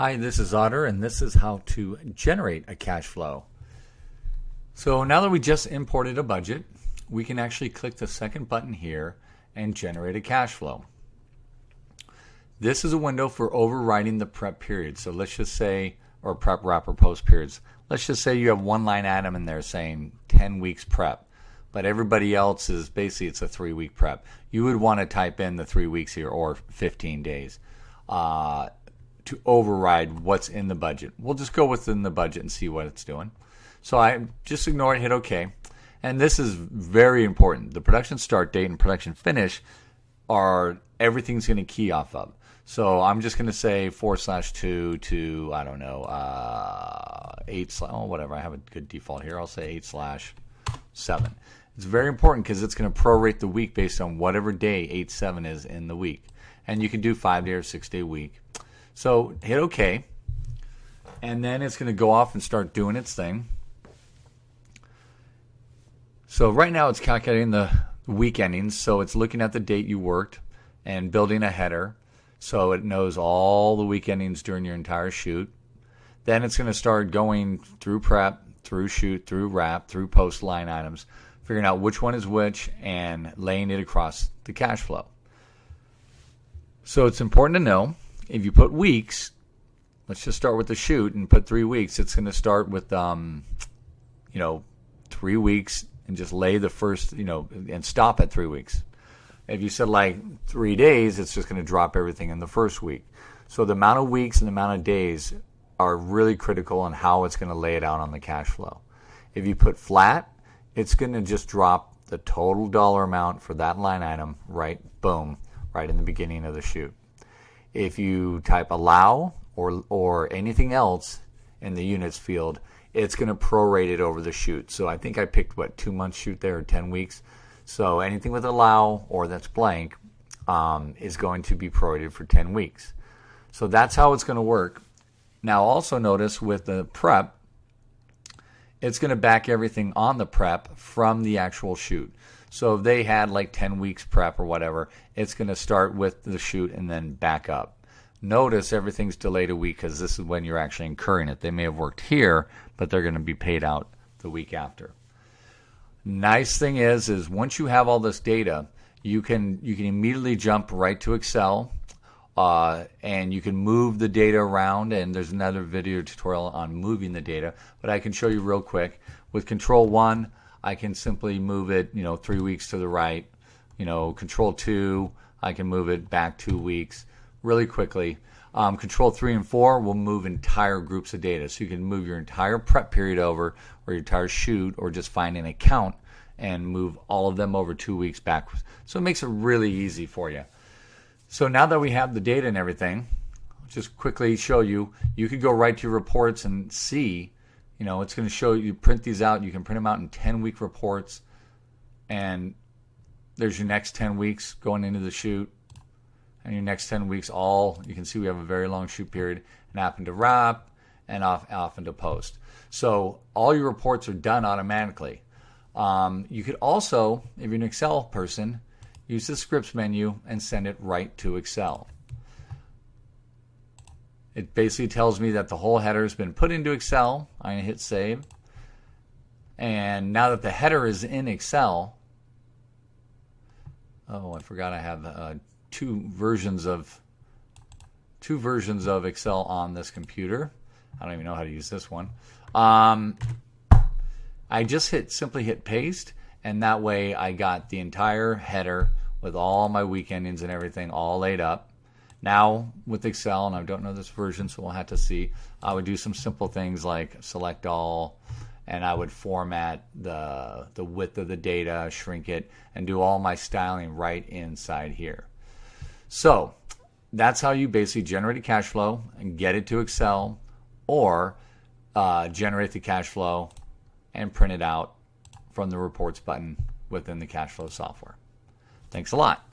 Hi, this is Otter, and this is how to generate a cash flow. So now that we just imported a budget, we can actually click the second button here and generate a cash flow. This is a window for overriding the prep period. So let's just say, or prep, wrap, or post periods. Let's just say you have one line item in there saying 10 weeks prep, but everybody else is basically it's a 3-week prep. You would want to type in the 3 weeks here or 15 days. To override what's in the budget. We'll just go within the budget and see what it's doing. So I just ignore it, hit OK. And this is very important. The production start date and production finish are everything's going to key off of. So I'm just going to say 4/2 to, I don't know, 8, whatever. I have a good default here. I'll say 8/7. It's very important because it's going to prorate the week based on whatever day 8/7 is in the week. And you can do 5-day or 6-day week. So hit OK, and then it's going to go off and start doing its thing. So right now it's calculating the week endings, so it's looking at the date you worked and building a header so it knows all the week endings during your entire shoot. Then it's going to start going through prep, through shoot, through wrap, through post line items, figuring out which one is which and laying it across the cash flow. So it's important to know. If you put weeks, let's just start with the shoot and put 3 weeks. It's going to start with, 3 weeks and just lay the first, and stop at 3 weeks. If you said like 3 days, it's just going to drop everything in the first week. So the amount of weeks and the amount of days are really critical on how it's going to lay it out on the cash flow. If you put flat, it's going to just drop the total dollar amount for that line item right in the beginning of the shoot. If you type allow or anything else in the units field, it's going to prorate it over the shoot. So I think I picked, 2 months shoot there or 10 weeks. So anything with allow or that's blank is going to be prorated for 10 weeks. So that's how it's going to work. Now also notice with the prep, it's going to back everything on the prep from the actual shoot. So if they had like 10 weeks prep or whatever, it's going to start with the shoot and then back up. Notice everything's delayed a week because this is when you're actually incurring it. They may have worked here, but they're going to be paid out the week after. Nice thing is once you have all this data, you can immediately jump right to Excel, and you can move the data around. And there's another video tutorial on moving the data, but I can show you real quick. With Control 1, I can simply move it, 3 weeks to the right. Control 2, I can move it back 2 weeks really quickly. Control 3 and 4 will move entire groups of data. So you can move your entire prep period over, or your entire shoot, or just find an account and move all of them over 2 weeks backwards. So it makes it really easy for you. So now that we have the data and everything, I'll just quickly show you. You could go right to your reports and see. It's going to show you print these out. You can print them out in 10-week reports. And there's your next 10 weeks going into the shoot. And your next 10 weeks you can see we have a very long shoot period and off into wrap and off into post. So all your reports are done automatically. You could also, if you're an Excel person, use the scripts menu and send it right to Excel. It basically tells me that the whole header has been put into Excel. I'm going to hit save. And now that the header is in Excel, I forgot I have two versions of Excel on this computer. I don't even know how to use this one. I just simply hit paste, and that way I got the entire header with all my week endings and everything all laid up. Now with Excel, and I don't know this version, so we'll have to see, I would do some simple things like select all, and I would format the width of the data, shrink it, and do all my styling right inside here. So that's how you basically generate a cash flow and get it to Excel, or generate the cash flow and print it out from the reports button within the cash flow software. Thanks a lot.